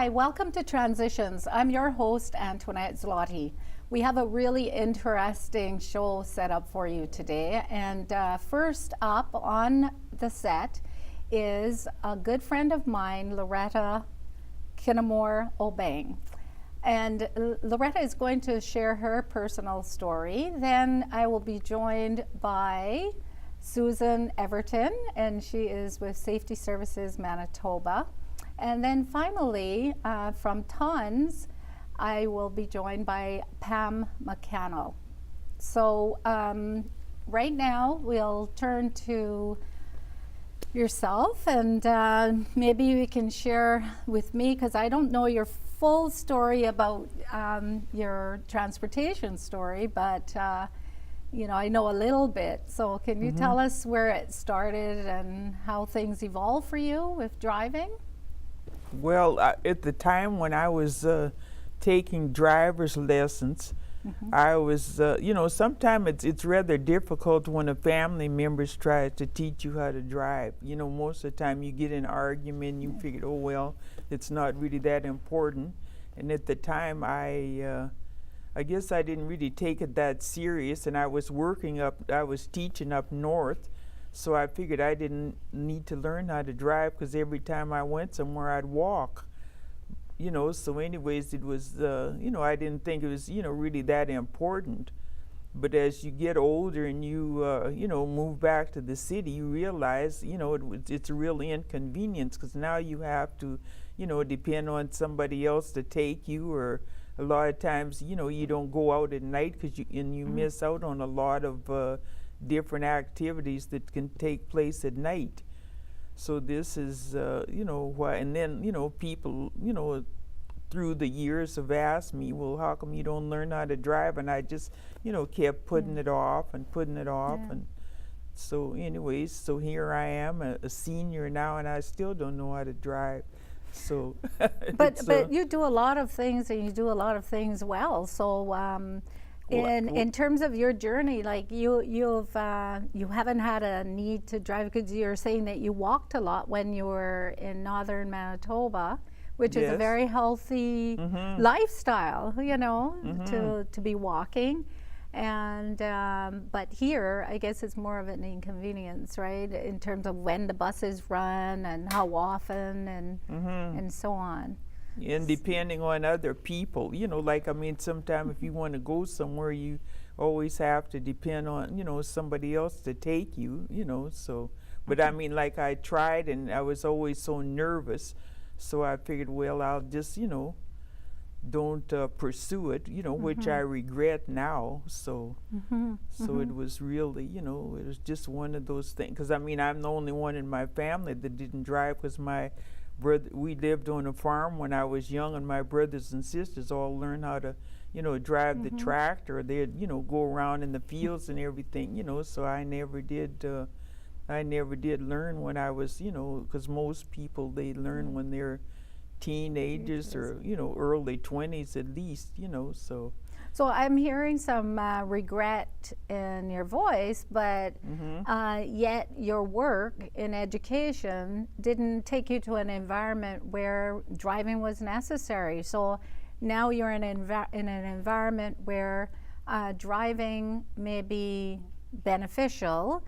Hi, welcome to Transitions. I'm your host, Antoinette Zloty. We have a really interesting show set up for you today. And first up on the set is a good friend of mine, Loretta Kinamore-Obeng. And Loretta is going to share her personal story. Then I will be joined by Susan Everton, and she is with Safety Services Manitoba. And then finally, from Tons, I will be joined by Pam McCannell. So right now, we'll turn to yourself, and maybe you can share with me, because I don't know your full story about your transportation story, but you know, I know a little bit. So can you tell us where it started and how things evolved for you with driving? Well, at the time when I was taking driver's lessons, I was, you know, sometimes it's rather difficult when a family member tries to teach you how to drive. You know, most of the time you get in an argument, you figure, oh, well, it's not really that important. And at the time, I guess I didn't really take it that serious, and I was teaching up north. So I figured I didn't need to learn how to drive, because every time I went somewhere, I'd walk. You know, so anyways, it was, you know, I didn't think it was, you know, really that important. But as you get older and you, you know, move back to the city, you realize, you know, it's a real inconvenience, because now you have to, you know, depend on somebody else to take you, or a lot of times, you know, you don't go out at night because you miss out on a lot of different activities that can take place at night. So this is, you know, why, and then, you know, people, you know, through the years have asked me, well, how come you don't learn how to drive? And I just, you know, kept putting it off and putting it off. And so anyways, so here I am, a senior now, and I still don't know how to drive. So, but you do a lot of things, and you do a lot of things well. So in terms of your journey, like you haven't had a need to drive, because you're saying that you walked a lot when you were in northern Manitoba, which is a very healthy lifestyle, you know, to be walking. And but here, I guess it's more of an inconvenience, right, in terms of when the buses run and how often and so on. And depending on other people, you know, like, I mean, sometimes if you want to go somewhere, you always have to depend on, you know, somebody else to take you, you know, so. But I mean, like, I tried, and I was always so nervous, so I figured, well, I'll just, you know, don't pursue it, you know, which I regret now. So, so it was really, you know, it was just one of those things. Because I mean, I'm the only one in my family that didn't drive, because my brother, we lived on a farm when I was young, and my brothers and sisters all learned how to, you know, drive the tractor. They'd, you know, go around in the fields and everything, you know. So I never did learn when I was, you know, because most people, they learn when they're teenagers or, you know, early 20s at least, you know, so. So I'm hearing some regret in your voice, but yet your work in education didn't take you to an environment where driving was necessary. So now you're in an environment where driving may be beneficial.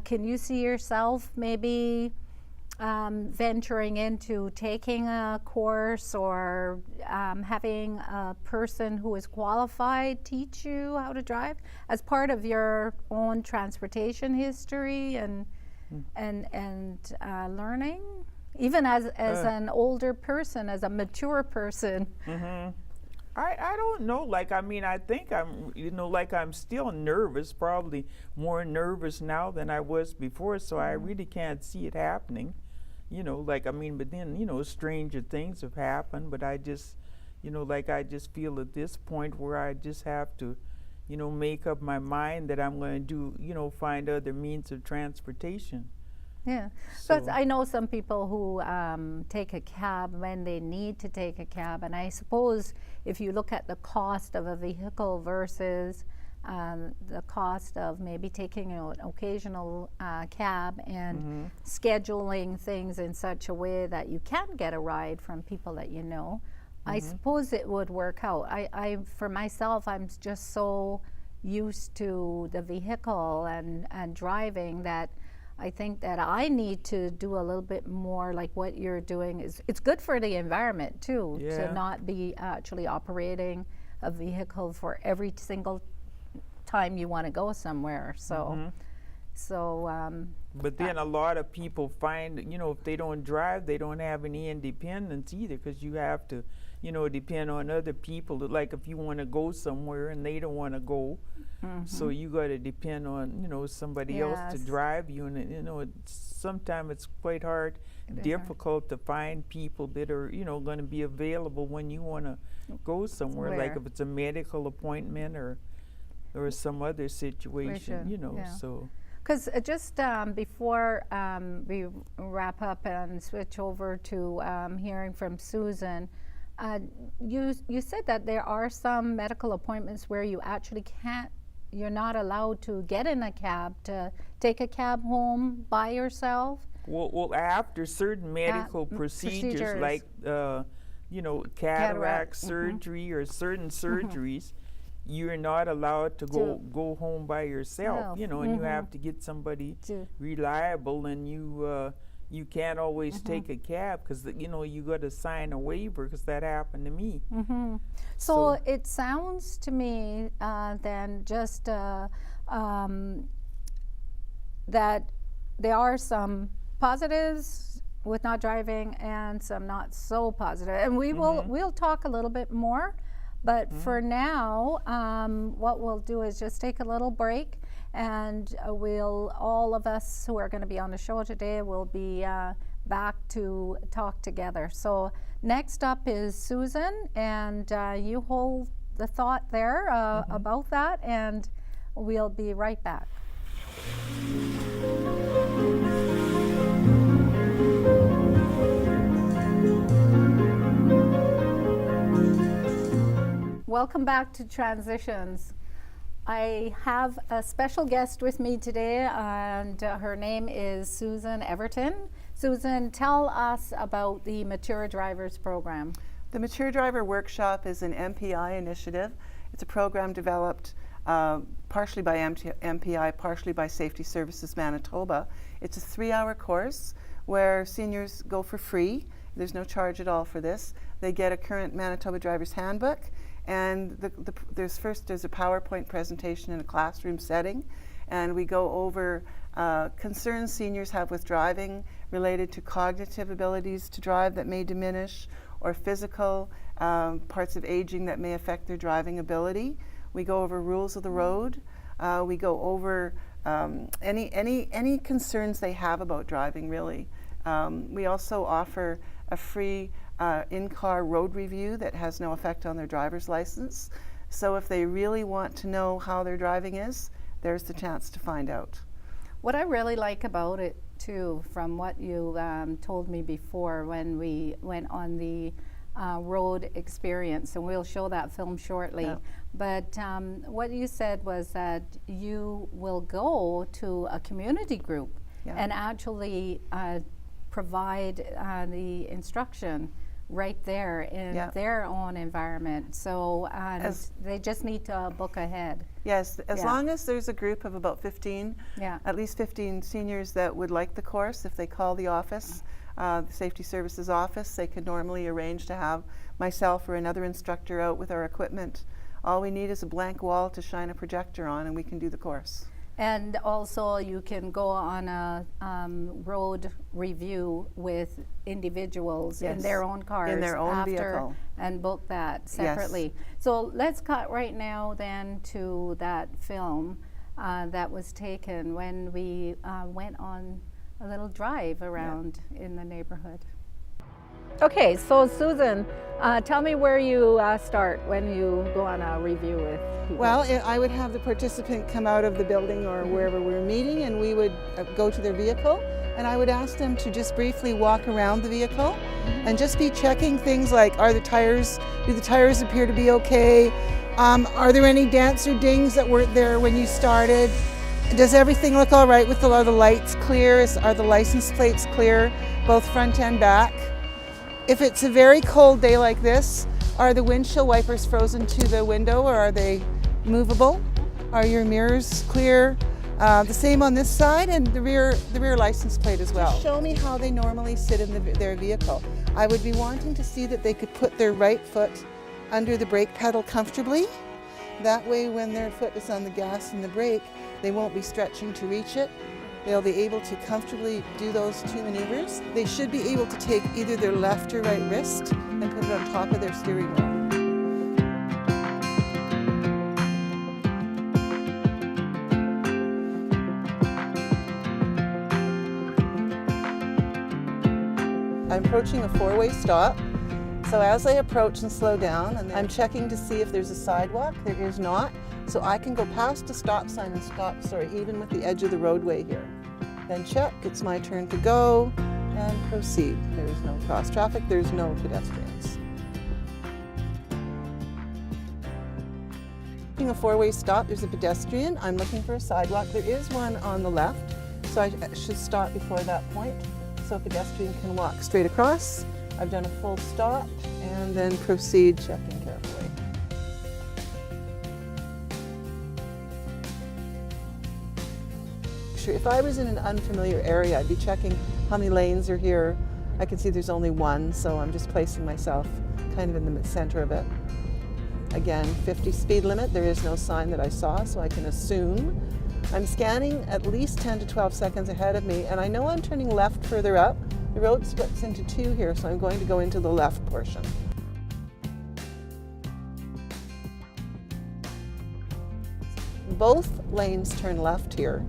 Can you see yourself maybe venturing into taking a course, or having a person who is qualified teach you how to drive as part of your own transportation history and learning, even as an older person, as a mature person? I don't know. Like, I mean, I think I'm, you know, like, I'm still nervous, probably more nervous now than I was before, so I really can't see it happening. You know, like, I mean, but then, you know, stranger things have happened, but I just, you know, like, I just feel at this point where I just have to, you know, make up my mind that I'm going to do, you know, find other means of transportation. Yeah, because I know some people who take a cab when they need to take a cab, and I suppose if you look at the cost of a vehicle versus the cost of maybe taking an occasional cab and scheduling things in such a way that you can get a ride from people that you know, I suppose it would work out. I for myself, I'm just so used to the vehicle and driving that I think that I need to do a little bit more like what you're doing. It's good for the environment too, to not be actually operating a vehicle for every single time you want to go somewhere. So but then a lot of people find, if they don't drive, they don't have any independence either, because you have to, depend on other people. Like if you want to go somewhere and they don't want to go, so you got to depend on, somebody else to drive you. And, sometimes it's quite hard, difficult to find people that are, going to be available when you want to go somewhere, like if it's a medical appointment or some other situation, so. Because just before we wrap up and switch over to hearing from Susan, you said that there are some medical appointments where you actually you're not allowed to get in a cab, to take a cab home by yourself? Well, after certain medical procedures like, cataract surgery or certain surgeries, you're not allowed to go home by yourself, and you have to get somebody reliable, and you can't always take a cab because, you got to sign a waiver, because that happened to me. So it sounds to me then just that there are some positives with not driving and some not so positive. And we'll talk a little bit more. But for now, what we'll do is just take a little break, and all of us who are going to be on the show today will be back to talk together. So next up is Susan, and you hold the thought there about that, and we'll be right back. Welcome back to Transitions. I have a special guest with me today, and her name is Susan Everton. Susan, tell us about the Mature Drivers Program. The Mature Driver Workshop is an MPI initiative. It's a program developed partially by MPI, partially by Safety Services Manitoba. It's a 3-hour course where seniors go for free. There's no charge at all for this. They get a current Manitoba Driver's Handbook, and there's a PowerPoint presentation in a classroom setting, and we go over concerns seniors have with driving related to cognitive abilities to drive that may diminish, or physical parts of aging that may affect their driving ability. We go over rules of the road. We go over any concerns they have about driving, really. We also offer a free in-car road review that has no effect on their driver's license. So if they really want to know how their driving is, there's the chance to find out. What I really like about it too, from what you told me before when we went on the road experience, and we'll show that film shortly, but what you said was that you will go to a community group and actually provide the instruction right there in their own environment. So they just need to book ahead. Yes, as long as there's a group of about 15, at least 15 seniors that would like the course, if they call the office, the Safety Services office, they could normally arrange to have myself or another instructor out with our equipment. All we need is a blank wall to shine a projector on, and we can do the course. And also you can go on a road review with individuals in their own cars, in their own vehicle, and book that separately. So let's cut right now then to that film that was taken when we went on a little drive around in the neighborhood. Okay, so Susan, tell me where you start when you go on a review with people. Well, I would have the participant come out of the building or wherever we were meeting, and we would go to their vehicle, and I would ask them to just briefly walk around the vehicle and just be checking things like, do the tires appear to be okay? Are there any dents or dings that weren't there when you started? Does everything look all right with are the lights clear? Are the license plates clear, both front and back? If it's a very cold day like this, are the windshield wipers frozen to the window or are they movable? Are your mirrors clear? The same on this side and the rear license plate as well. Just show me how they normally sit in their vehicle. I would be wanting to see that they could put their right foot under the brake pedal comfortably. That way when their foot is on the gas and the brake, they won't be stretching to reach it. They'll be able to comfortably do those two maneuvers. They should be able to take either their left or right wrist and put it on top of their steering wheel. I'm approaching a four-way stop. So as I approach and slow down, and I'm checking to see if there's a sidewalk. There is not. So I can go past a stop sign and stop, even with the edge of the roadway here. Then check, it's my turn to go, and proceed. There is no cross traffic, there's no pedestrians. A four-way stop, there's a pedestrian. I'm looking for a sidewalk. There is one on the left, so I should stop before that point, so a pedestrian can walk straight across. I've done a full stop and then proceed, checking carefully. Sure, if I was in an unfamiliar area, I'd be checking how many lanes are here. I can see there's only one, so I'm just placing myself kind of in the center of it. Again, 50 speed limit. There is no sign that I saw, so I can assume. I'm scanning at least 10 to 12 seconds ahead of me, and I know I'm turning left further up. The road splits into two here, so I'm going to go into the left portion. Both lanes turn left here,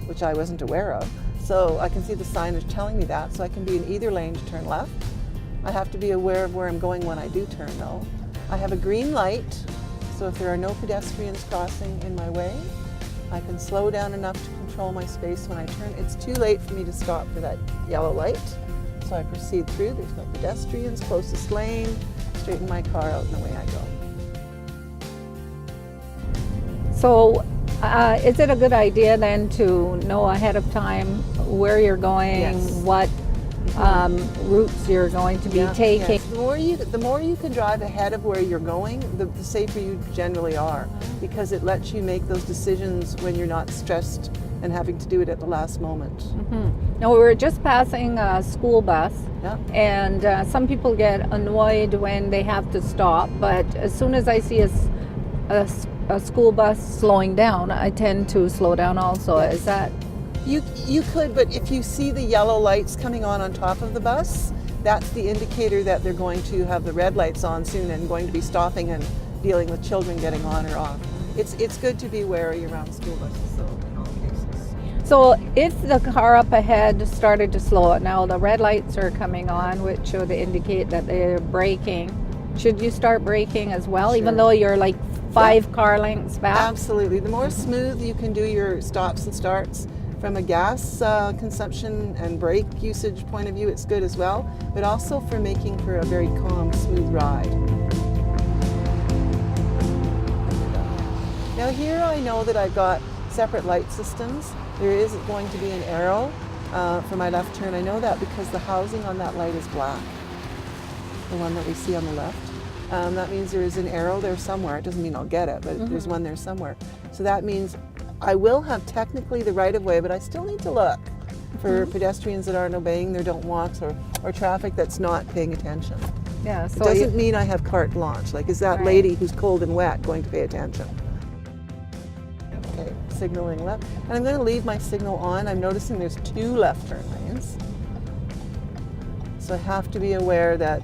which I wasn't aware of. So I can see the signage telling me that, so I can be in either lane to turn left. I have to be aware of where I'm going when I do turn though. I have a green light, so if there are no pedestrians crossing in my way, I can slow down enough to control my space when I turn. It's too late for me to stop for that yellow light, so I proceed through. There's no pedestrians, closest lane, straighten my car out and away I go. So is it a good idea then to know ahead of time where you're going, Yes. what routes you're going to be taking? Yes. The more you can drive ahead of where you're going, the safer you generally are, because it lets you make those decisions when you're not stressed and having to do it at the last moment. Mm-hmm. Now we were just passing a school bus, Yeah. and some people get annoyed when they have to stop, but as soon as I see a school bus slowing down, I tend to slow down also. Yes. Is that? You could, but if you see the yellow lights coming on top of the bus, that's the indicator that they're going to have the red lights on soon and going to be stopping and dealing with children getting on or off. It's good to be wary around school buses, so in all cases. So if the car up ahead started to slow it, now the red lights are coming on, which should indicate that they're braking. Should you start braking as well, even though you're like 5 car lengths back? Absolutely. The more smooth you can do your stops and starts from a gas consumption and brake usage point of view, it's good as well, but also for making for a very calm, smooth ride. Now here I know that I've got separate light systems. There is going to be an arrow for my left turn. I know that because the housing on that light is black, the one that we see on the left. That means there is an arrow there somewhere. It doesn't mean I'll get it, but there's one there somewhere. So that means I will have technically the right of way, but I still need to look for pedestrians that aren't obeying their don't walks or traffic that's not paying attention. Yeah. It So doesn't mean I have carte blanche. Like, is that Right. lady who's cold and wet going to pay attention? Okay, signaling left. And I'm going to leave my signal on. I'm noticing there's 2 left turn lanes. So I have to be aware that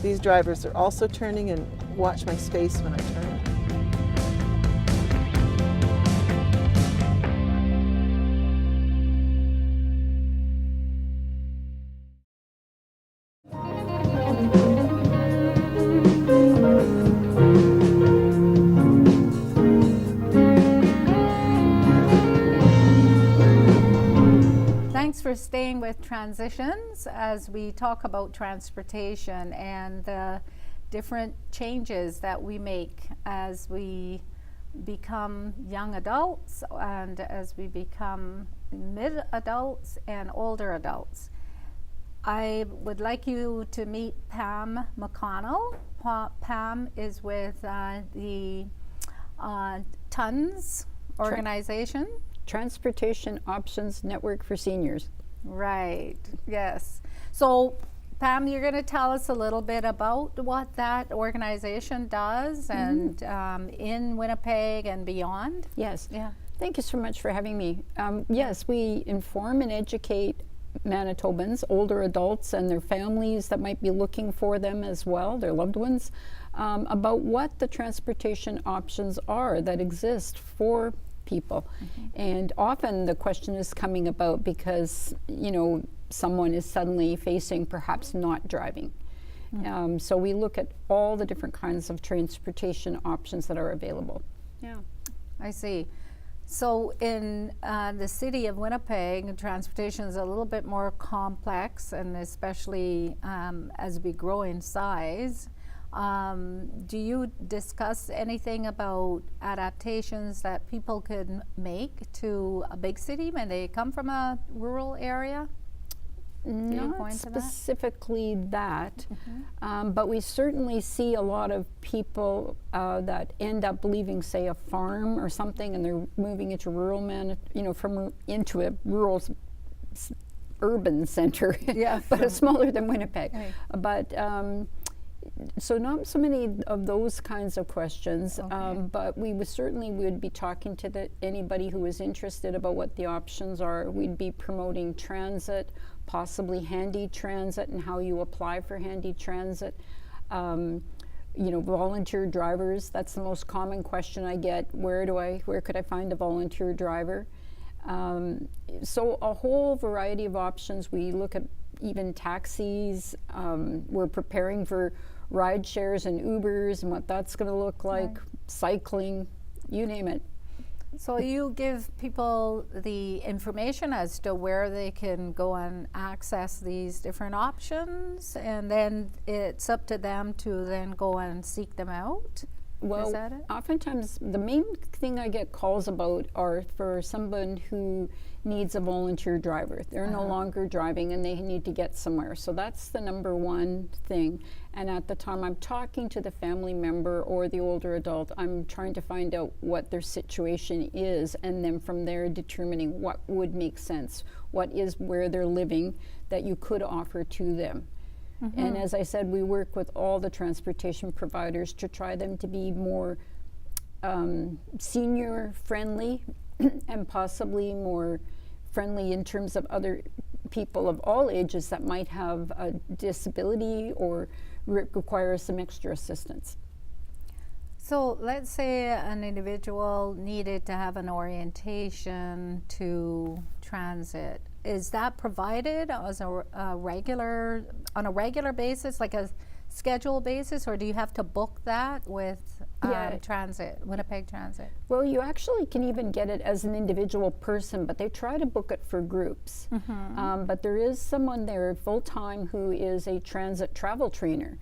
these drivers are also turning and watch my space when I turn. Thanks for staying with Transitions as we talk about transportation and the different changes that we make as we become young adults and as we become mid adults and older adults. I would like you to meet Pam McConnell. Pam is with the TONS organization. Transportation Options Network for Seniors. Right, yes. So Pam, you're going to tell us a little bit about what that organization does and in Winnipeg and beyond. Yes. Yeah. Thank you so much for having me. Yes, we inform and educate Manitobans, older adults and their families that might be looking for them as well, their loved ones, about what the transportation options are that exist for people. And often the question is coming about because, you know, someone is suddenly facing perhaps not driving. So we look at all the different kinds of transportation options that are available. Yeah. I see. So in the city of Winnipeg, transportation is a little bit more complex, and especially as we grow in size. Do you discuss anything about adaptations that people could make to a big city when they come from a rural area? Not specifically that, but we certainly see a lot of people that end up leaving, say, a farm or something, and they're moving into rural into a rural urban center, but smaller than Winnipeg. Right. But so not so many of those kinds of questions, but we would be talking to anybody who is interested about what the options are. We'd be promoting transit, possibly handy transit and how you apply for handy transit. Volunteer drivers, that's the most common question I get. Where could I find a volunteer driver? So a whole variety of options. We look at even taxis. We're preparing for ride shares and Ubers and what that's going to look like, cycling, you name it. So you give people the information as to where they can go and access these different options, and then it's up to them to then go and seek them out? Well, is that it? Oftentimes the main thing I get calls about are for someone who needs a volunteer driver. They're no longer driving and they need to get somewhere. So that's the number one thing. And at the time I'm talking to the family member or the older adult, I'm trying to find out what their situation is, and then from there determining what would make sense, what is where they're living that you could offer to them. And as I said, we work with all the transportation providers to try them to be more senior friendly and possibly more friendly in terms of other people of all ages that might have a disability or require some extra assistance. So let's say an individual needed to have an orientation to transit. Is that provided as on a regular basis, like a schedule basis, or do you have to book that with transit, Winnipeg Transit? Well, you actually can even get it as an individual person, but they try to book it for groups. But there is someone there full-time who is a transit travel trainer.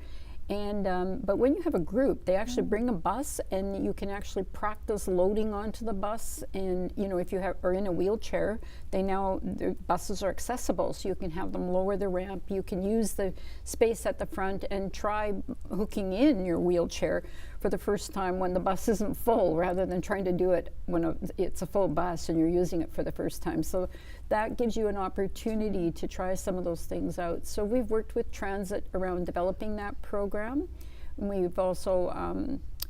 And but when you have a group, they actually bring a bus, and you can actually practice loading onto the bus. And if you are in a wheelchair, the buses are accessible, so you can have them lower the ramp. You can use the space at the front and try hooking in your wheelchair for the first time when the bus isn't full, rather than trying to do it when it's a full bus and you're using it for the first time. So that gives you an opportunity to try some of those things out. So we've worked with transit around developing that program. We've also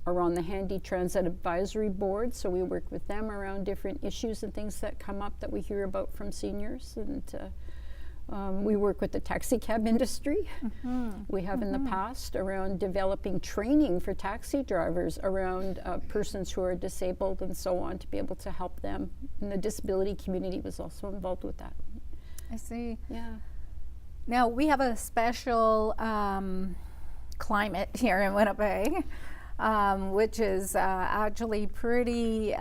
are on the Handy Transit Advisory Board, so we work with them around different issues and things that come up that we hear about from seniors. And we work with the taxi cab industry. We have in the past around developing training for taxi drivers around persons who are disabled and so on, to be able to help them. And the disability community was also involved with that. I see. Yeah. Now we have a special climate here in Winnipeg, which is actually pretty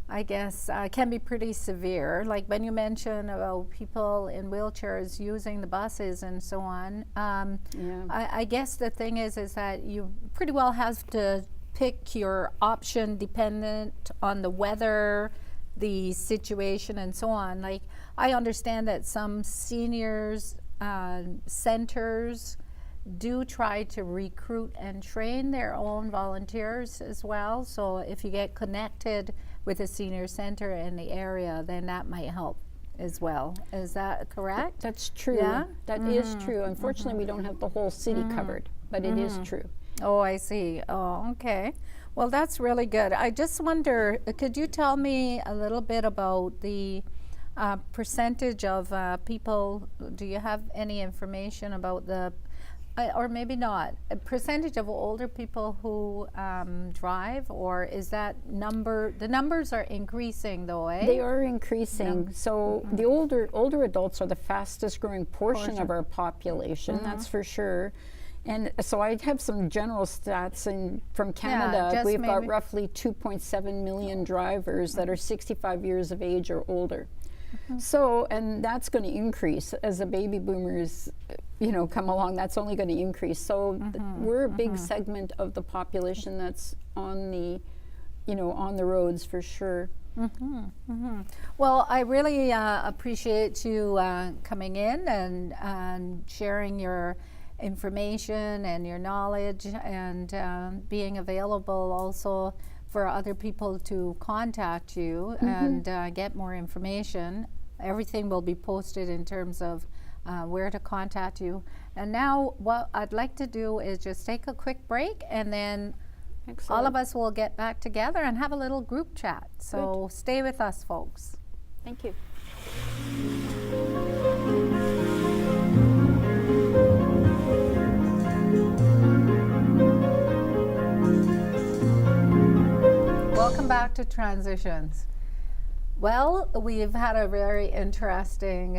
I guess, can be pretty severe. Like when you mention about people in wheelchairs using the buses and so on, Yeah. I guess the thing is that you pretty well have to pick your option dependent on the weather, the situation, and so on. Like I understand that some seniors centers do try to recruit and train their own volunteers as well. So if you get connected with a senior center in the area, then that might help as well. Is that correct? That's true. Yeah? That is true. Unfortunately, we don't have the whole city covered, but it is true. Oh, I see. Oh, okay. Well, that's really good. I just wonder, could you tell me a little bit about the percentage of people? Do you have any information about the, or maybe not, a percentage of older people who drive, or is that number, the numbers are increasing though, eh? They are increasing. So the older adults are the fastest growing portion of our population, that's for sure. And so I have some general stats from Canada. just We've got maybe- roughly 2.7 million drivers that are 65 years of age or older. So, and that's going to increase as the baby boomers, come along. That's only going to increase. So we're a big segment of the population that's on the, on the roads for sure. Well, I really appreciate you coming in and sharing your information and your knowledge, and being available also for other people to contact you and get more information. Everything will be posted in terms of where to contact you. And now what I'd like to do is just take a quick break, and then all of us will get back together and have a little group chat. So stay with us, folks. Thank you. Welcome back to Transitions. Well, we've had a very interesting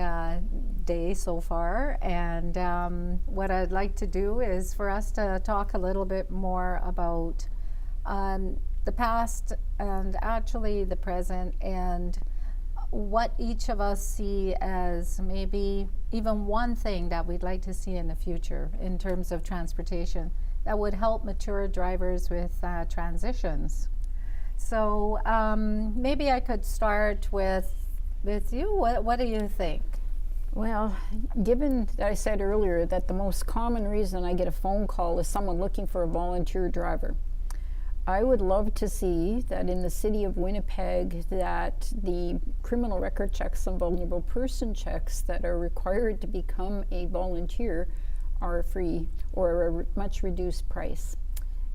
day so far, and what I'd like to do is for us to talk a little bit more about the past and actually the present, and what each of us see as maybe even one thing that we'd like to see in the future in terms of transportation that would help mature drivers with transitions. So maybe I could start with you. What do you think? Well, given that I said earlier that the most common reason I get a phone call is someone looking for a volunteer driver, I would love to see that in the city of Winnipeg that the criminal record checks and vulnerable person checks that are required to become a volunteer are free or a much reduced price.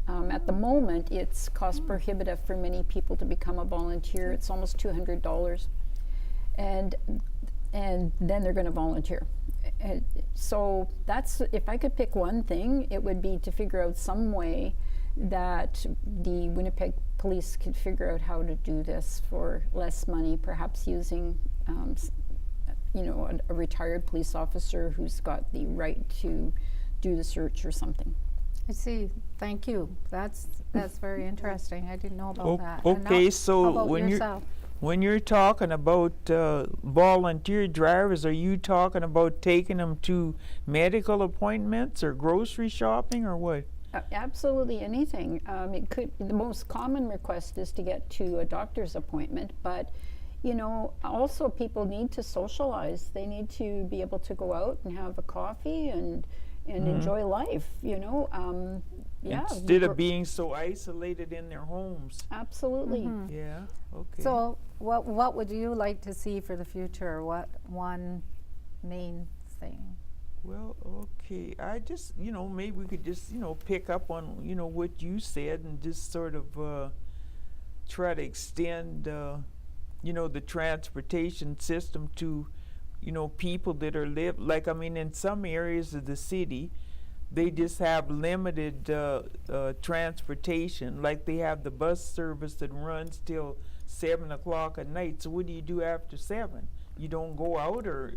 At the moment, it's cost prohibitive for many people to become a volunteer. It's almost $200, and then they're going to volunteer. And so that's, if I could pick one thing, it would be to figure out some way that the Winnipeg police could figure out how to do this for less money, perhaps using a retired police officer who's got the right to do the search or something. I see. Thank you. That's very interesting. I didn't know about that. And now, Okay, how so about when yourself? you're talking about volunteer drivers, are you talking about taking them to medical appointments or grocery shopping or what? Absolutely anything. It could. The most common request is to get to a doctor's appointment, but also people need to socialize. They need to be able to go out and have a coffee and enjoy life. Instead of being so isolated in their homes. Absolutely. Yeah. Okay. So, what would you like to see for the future? What one main thing? Well, okay. I just, maybe we could just, pick up on, what you said and just sort of try to extend, the transportation system to, people that are in some areas of the city, they just have limited transportation. Like they have the bus service that runs till 7 o'clock at night. So what do you do after 7? You don't go out or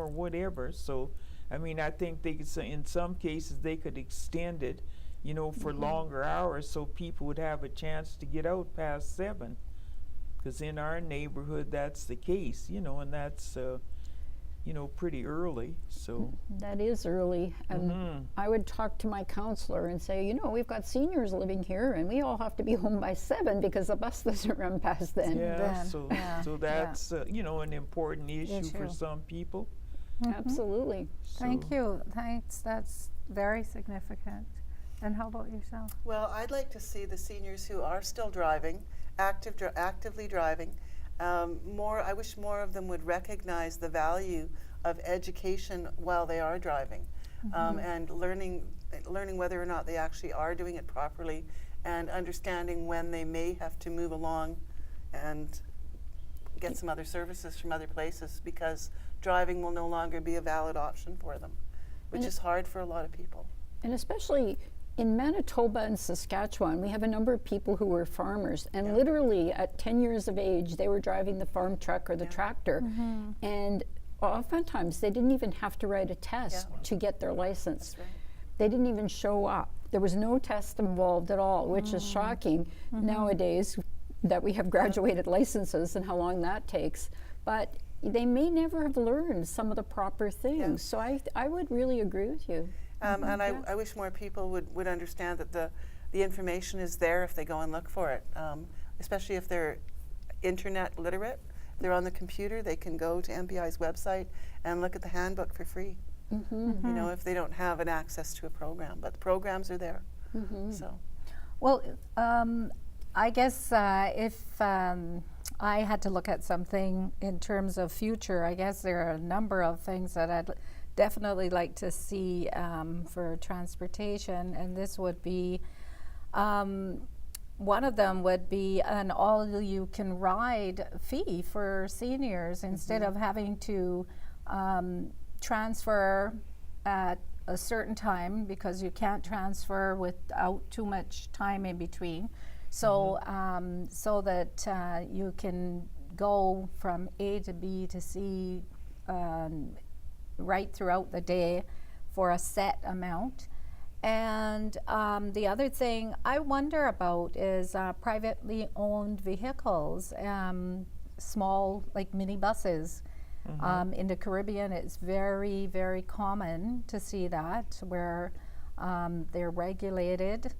whatever. So, I think they could, in some cases, they could extend it, for longer hours so people would have a chance to get out past 7. because in our neighborhood that's the case, you know, and that's you know, pretty early. So That is early. And Mhm. I would talk to my counselor and say, you know, we've got seniors living here and we all have to be home by 7 because the bus doesn't run past then. yeah, Then, so yeah, so that's you know, an important issue for Issue. some people. Absolutely. Thank So- you. Thanks. That's very significant. And how about yourself? Well, I'd like to see the seniors who are still driving, actively driving. I wish more of them would recognize the value of education while they are driving, and learning whether or not they actually are doing it properly, and understanding when they may have to move along and get some other services from other places, because driving will no longer be a valid option for them, which is hard for a lot of people. And especially in Manitoba and Saskatchewan, we have a number of people who were farmers, and literally at 10 years of age, they were driving the farm truck or the tractor. And oftentimes, they didn't even have to write a test to get their license. That's right. They didn't even show up. There was no test involved at all, which is shocking nowadays that we have graduated licenses and how long that takes. But they may never have learned some of the proper things. So I would really agree with you. And I wish more people would understand that the information is there if they go and look for it, especially if they're internet literate. If they're on the computer, they can go to MPI's website and look at the handbook for free. You know, if they don't have an access to a program, but the programs are there. So, Well, I guess if I had to look at something in terms of future, I guess there are a number of things that I'd definitely like to see for transportation, and this would be one of them would be an all-you-can-ride fee for seniors instead of having to transfer at a certain time, because you can't transfer without too much time in between. So, so that you can go from A to B to C right throughout the day for a set amount. And the other thing I wonder about is privately owned vehicles, small like minibuses. In the Caribbean, it's very, very common to see that, where they're regulated.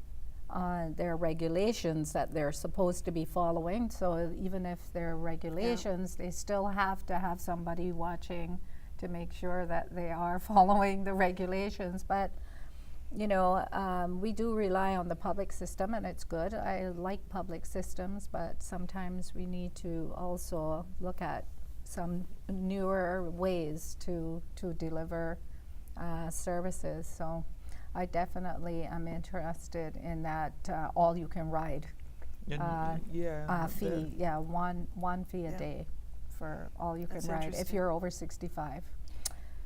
There are regulations that they're supposed to be following. So even if they're regulations, they still have to have somebody watching to make sure that they are following the regulations. But you know, we do rely on the public system, and it's good. I like public systems, but sometimes we need to also look at some newer ways to deliver services. So I definitely am interested in that all-you-can-ride fee. Yeah, one fee a day for all-you-can-ride if you're over 65.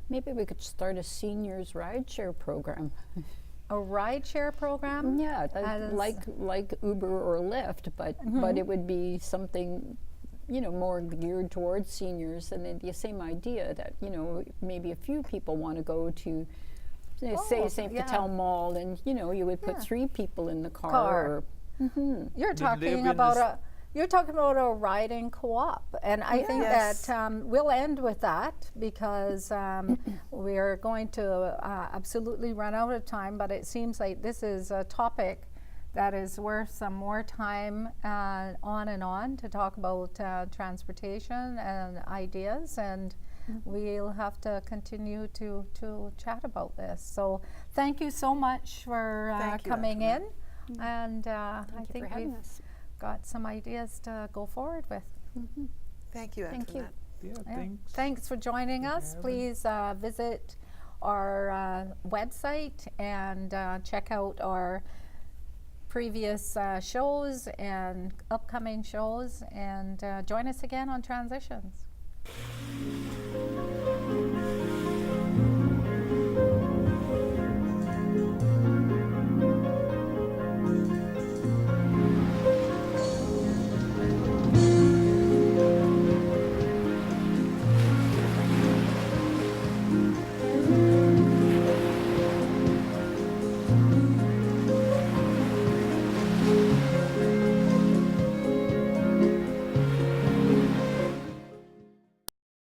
Maybe we could start a seniors rideshare program. A rideshare program? Yeah, like Uber or Lyft, but it would be something, you know, more geared towards seniors, and then the same idea that, you know, maybe a few people want to go to, say St. Patel Mall, and you know, you would put 3 people in the car. You're live talking in about this- you're talking about a riding co-op, and I think Yes. that we'll end with that because we're going to absolutely run out of time. But it seems like this is a topic that is worth some more time on and on to talk about transportation and ideas, and we'll have to continue to chat about this. So thank you so much for Thank you, coming Antoinette. in, and I Thank you think for having we've us. got some ideas to go forward with. thank you, Thank you. Antoinette. Yeah, Yeah. thanks. Thanks for joining us. having Please visit our website and check out our previous shows and upcoming shows, and join us again on Transitions.